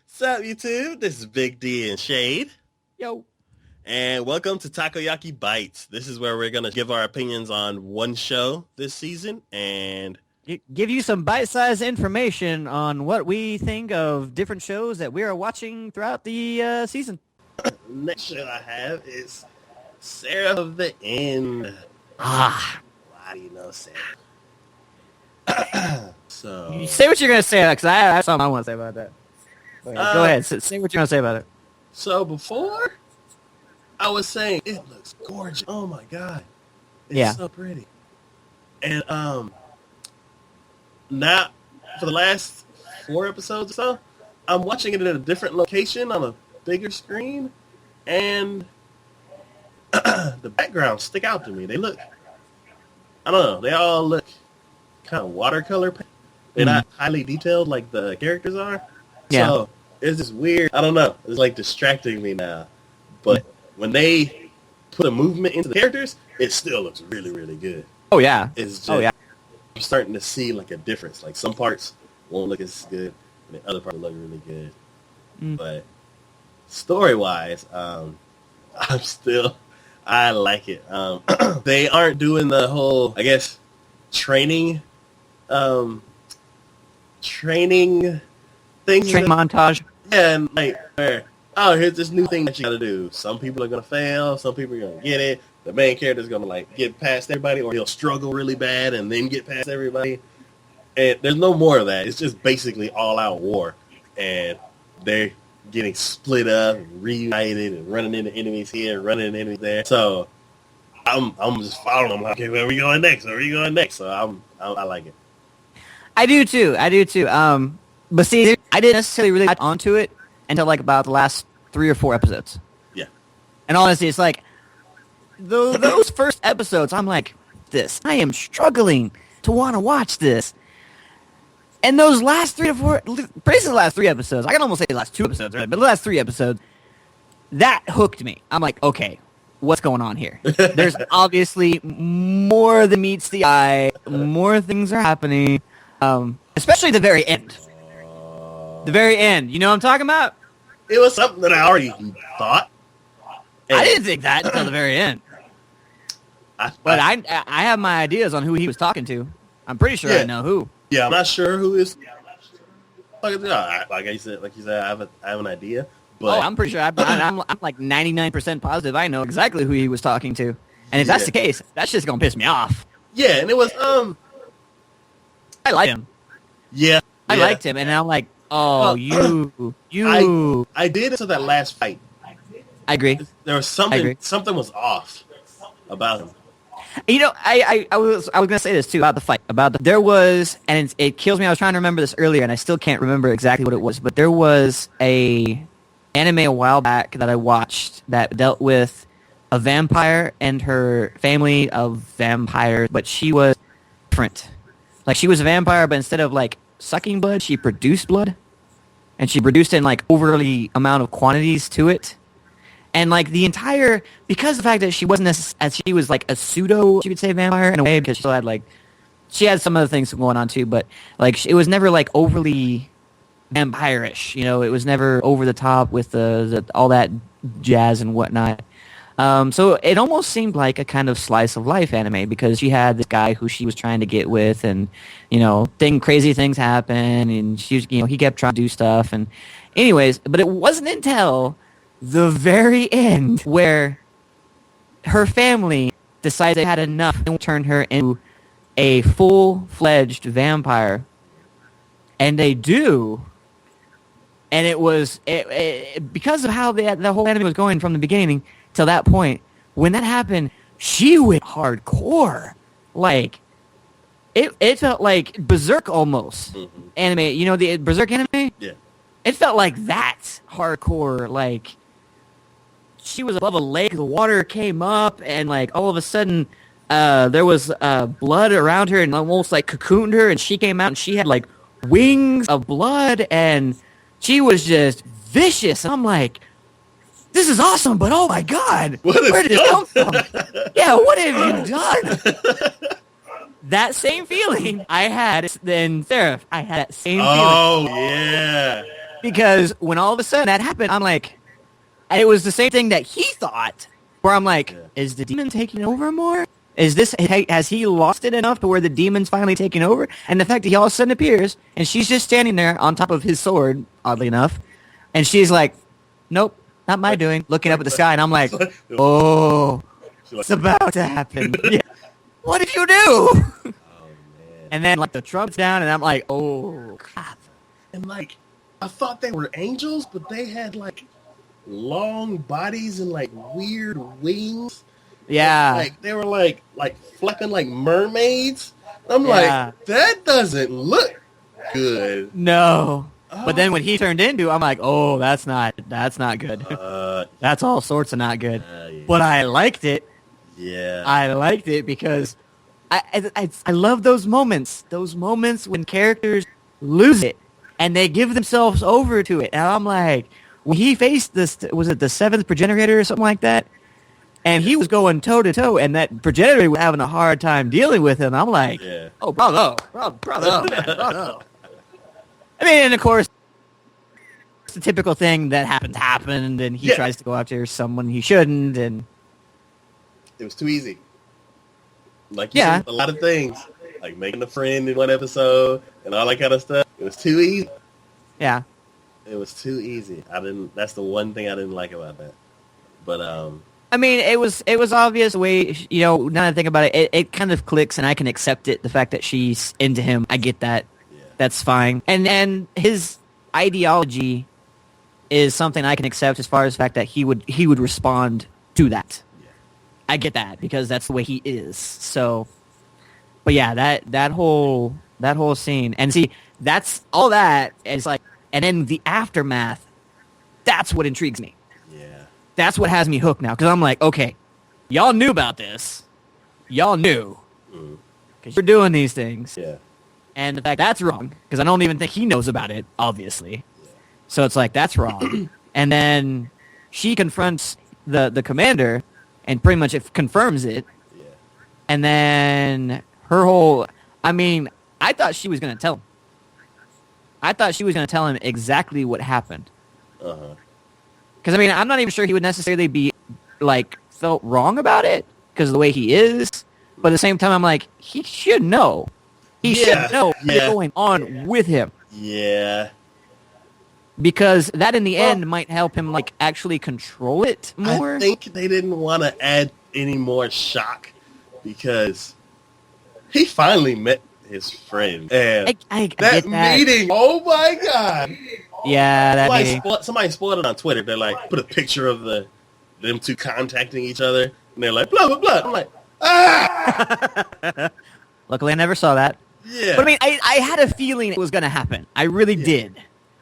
Sup, YouTube? This is Big D and Shade. Yo. And welcome to Takoyaki Bites. This is where we're going to give our opinions on one show this season and Give you some bite-sized information on what we think of different shows that we are watching throughout the season. the next show I have is Seraph of the End. Ah. Why do you know Seraph? You say what you're going to say, because I have something I want to say about that. Go ahead. Say what you're going to say about it. So before, I was saying, it looks gorgeous. Oh my God. It's so pretty. And now, for the last 4 episodes or so, I'm watching it in a different location on a bigger screen, and the backgrounds stick out to me. They look, I don't know, they all look kind of watercolor. They're not highly detailed like the characters are. Yeah. So it's just weird. I don't know. It's like distracting me now. But when they put a movement into the characters, it still looks really, really good. Oh, yeah. It's just, I'm starting to see like a difference. Like some parts won't look as good, and the other parts look really good. But story-wise, I like it. They aren't doing the whole, I guess, training things. Training montage. Yeah, and like, where, here's this new thing that you gotta do. Some people are gonna fail, some people are gonna get it. The main character's gonna like get past everybody, or he'll struggle really bad and then get past everybody. And there's no more of that. It's just basically all out war. And they're getting split up and reunited and running into enemies here, running into enemies there. So I'm just following them like, okay, where are we going next? Where are we going next? So I like it. I do too. But see, I didn't necessarily really get onto it until like about the last 3 or 4 episodes. Yeah. And honestly, it's like those first episodes, I'm like, I am struggling to want to watch this. And those last 3 to 4, basically the last 3 episodes, I can almost say the last 2 episodes, right? But the last 3 episodes, that hooked me. I'm like, okay, what's going on here? There's obviously more than meets the eye. More things are happening, especially the very end. The very end. You know what I'm talking about? It was something that I already thought. I didn't think that until the very end. But I have my ideas on who he was talking to. I'm pretty sure I know who. Yeah, I'm not sure who is. Like you said, I have an idea. But I'm pretty sure. I'm like 99% positive. I know exactly who he was talking to. And if that's the case, that's just gonna piss me off. Yeah, and it was I liked him. Yeah, I liked him, and I'm like, you. I did until that last fight. I agree. There was something was off about him. You know, I was gonna say this too about the fight. There was, and it kills me. I was trying to remember this earlier, and I still can't remember exactly what it was. But there was a anime a while back that I watched that dealt with a vampire and her family of vampires, but she was different. Like she was a vampire, but instead of like sucking blood, she produced blood, and she produced in like overly amount of quantities to it. And like because of the fact that she wasn't as she was like a pseudo, you could say, vampire in a way, because she still had she had some other things going on too, but like it was never like overly vampire-ish, you know, it was never over the top with the all that jazz and whatnot. So it almost seemed like a kind of slice of life anime, because she had this guy who she was trying to get with, and you know, crazy things happen, and he kept trying to do stuff, and anyways, but it wasn't until the very end where her family decided they had enough and turned her into a full-fledged vampire. And they do. And it was because of how the whole anime was going from the beginning till that point. When that happened, she went hardcore. Like, it felt like Berserk almost. Anime. You know the Berserk anime? Yeah. It felt like that hardcore, like she was above a lake, the water came up, and like all of a sudden there was blood around her and almost like cocooned her, and she came out and she had like wings of blood, and she was just vicious. And I'm like, this is awesome, but oh my God, where did this come from? Yeah, what have you done? That same feeling I had in Seraph. I had that same feeling. Oh, yeah. Because when all of a sudden that happened, I'm like, and it was the same thing that he thought, where I'm like, is the demon taking over more? Has he lost it enough to where the demon's finally taking over? And the fact that he all of a sudden appears, and she's just standing there on top of his sword, oddly enough, and she's like, nope, not my doing, looking up at the sky, and I'm like, oh, it's about to happen. Yeah. What did you do? Oh, man. And then, like, the trump's down, and I'm like, oh, crap. And, like, I thought they were angels, but they had, like, long bodies and, like, weird wings. Yeah. Like, they were, like flapping like mermaids. I'm like, that doesn't look good. No. But then when he turned into, I'm like, oh, that's not good. That's all sorts of not good. Yeah. But I liked it. Yeah. I liked it because I love those moments. Those moments when characters lose it and they give themselves over to it. And I'm like, when he faced this, was it the seventh progenitor or something like that? And he was going toe-to-toe, and that progenitor was having a hard time dealing with him. I'm like, oh, bravo, man, bravo. I mean, and of course, it's the typical thing that happened, and he tries to go after someone he shouldn't, and... It was too easy. Like, you said, a lot of things, like making a friend in one episode, and all that kind of stuff. It was too easy. Yeah. It was too easy. That's the one thing I didn't like about that. But, I mean, it was obvious the way, you know, now that I think about it, it kind of clicks and I can accept it, the fact that she's into him. I get that. Yeah. That's fine. And his ideology is something I can accept as far as the fact that he would respond to that. Yeah. I get that because that's the way he is. So, but yeah, that whole scene. And see, that's all that is like, and then the aftermath, that's what intrigues me. That's what has me hooked now, because I'm like, okay, y'all knew about this. Y'all knew. Because you're doing these things. Yeah. And the fact that's wrong, because I don't even think he knows about it, obviously. Yeah. So it's like, that's wrong. And then she confronts the commander, and pretty much it confirms it. Yeah. And then her whole... I mean, I thought she was going to tell him. I thought she was going to tell him exactly what happened. Uh-huh. Because, I mean, I'm not even sure he would necessarily be, like, felt wrong about it because of the way he is. But at the same time, I'm like, he should know. He should know what's going on with him. Yeah. Because that, in the end, might help him, like, actually control it more. I think they didn't want to add any more shock because he finally met his friend. And I that meeting, oh, my God. Yeah, that somebody spoiled it on Twitter. They're like, put a picture of them two contacting each other, and they're like, blah, blah, blah. I'm like, ah! Luckily, I never saw that. Yeah. But I mean, I had a feeling it was going to happen. I really did.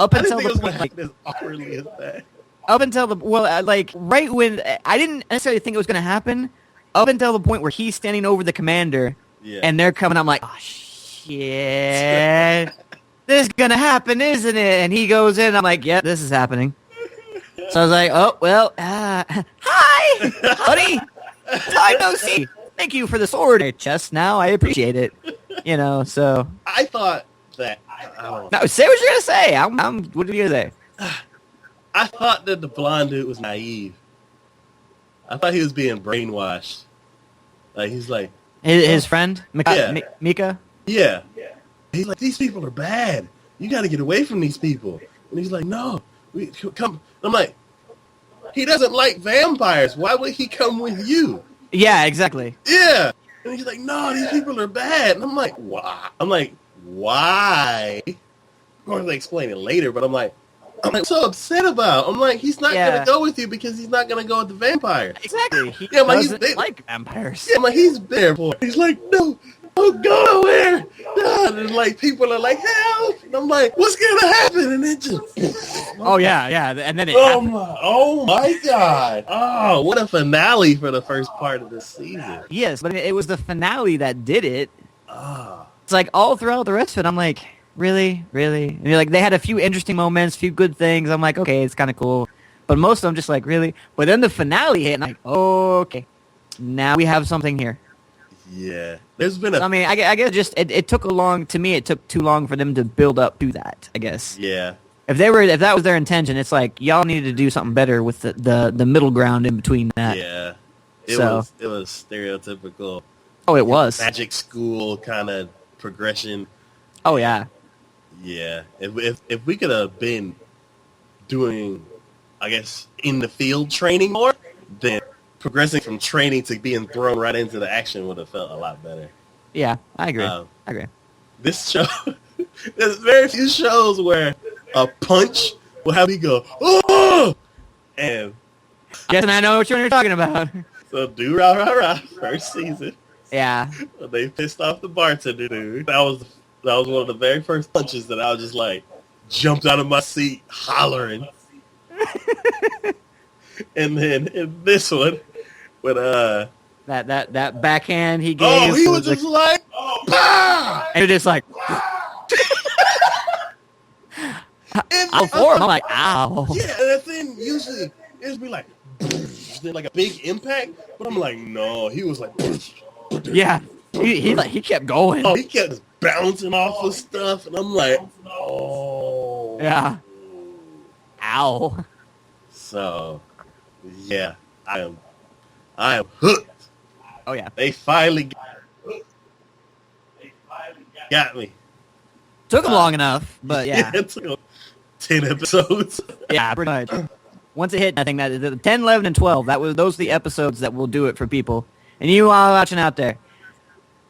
Up until the point, like, as awkwardly as that. Up until like, right when, I didn't necessarily think it was going to happen, up until the point where he's standing over the commander, and they're coming, I'm like, oh, shit. This is going to happen, isn't it? And he goes in, I'm like, yeah, this is happening. So I was like, oh, well, hi, buddy. Time no see. Thank you for the sword in your chest now. I appreciate it. You know, so. I thought that, No, say what you're going to say. What are you going to say? I thought that the blonde dude was naive. I thought he was being brainwashed. Like, he's like. His friend? Mika? Yeah. He's like, these people are bad. You got to get away from these people. And he's like, no, we come. I'm like, he doesn't like vampires. Why would he come with you? Yeah, exactly. Yeah. And he's like, no, these people are bad. And I'm like, why? Why? Of course, they explain it later, but I'm like, so upset about. I'm like, he's not going to go with you because he's not going to go with the vampire. Exactly. He doesn't like vampires. Yeah, I'm like, he's there for it. He's like, no. Oh, go nowhere. And like people are like, help. And I'm like, what's gonna happen? And it just and then it oh my God. Oh, what a finale for the first part of the season. Yes, but it was the finale that did it. It's like all throughout the rest of it, I'm like, really? And you're like, they had a few interesting moments, a few good things. I'm like, okay, it's kind of cool. But most of them just like, really? But then the finale hit, and I'm like, okay, now we have something here. Yeah, there's been I guess just it took too long for them to build up to that, I guess. Yeah, If that was their intention, it's like y'all needed to do something better with the middle ground in between that. Yeah, it was stereotypical. Oh, it was magic school kind of progression. Oh yeah. Yeah, if we could have been doing, I guess, in the field training more, then progressing from training to being thrown right into the action would have felt a lot better. Yeah, I agree. This show, there's very few shows where a punch will have me go, oh! And yes, and I know what you're talking about. So do rah rah rah first season. Yeah. They pissed off the bartender dude. That was one of the very first punches that I was just like jumped out of my seat hollering. And then in this one, when that backhand he gave. Oh, he was just like, bah! And it just like. Ow, for him. I'm like, ow. Yeah, and that thing usually it'd be like, then like a big impact, but I'm like, no, he was like, yeah, he kept going. Oh, he kept bouncing off of stuff, and I'm like, oh, yeah, ow. So, yeah, I am hooked. Oh yeah, they finally got me. Took them long enough, but yeah. It took 10 episodes. Yeah, pretty much. Once it hit, I think that the 10, 11, and 12, those are the episodes that will do it for people. And you all watching out there,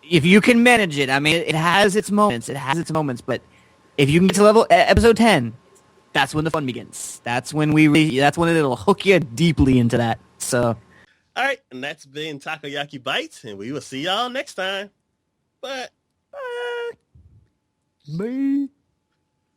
if you can manage it, I mean, it has its moments. But if you can get to episode 10, that's when the fun begins. That's when it'll hook you deeply into that. So, all right, and that's been Takoyaki Bites, and we will see y'all next time. Bye. Bye.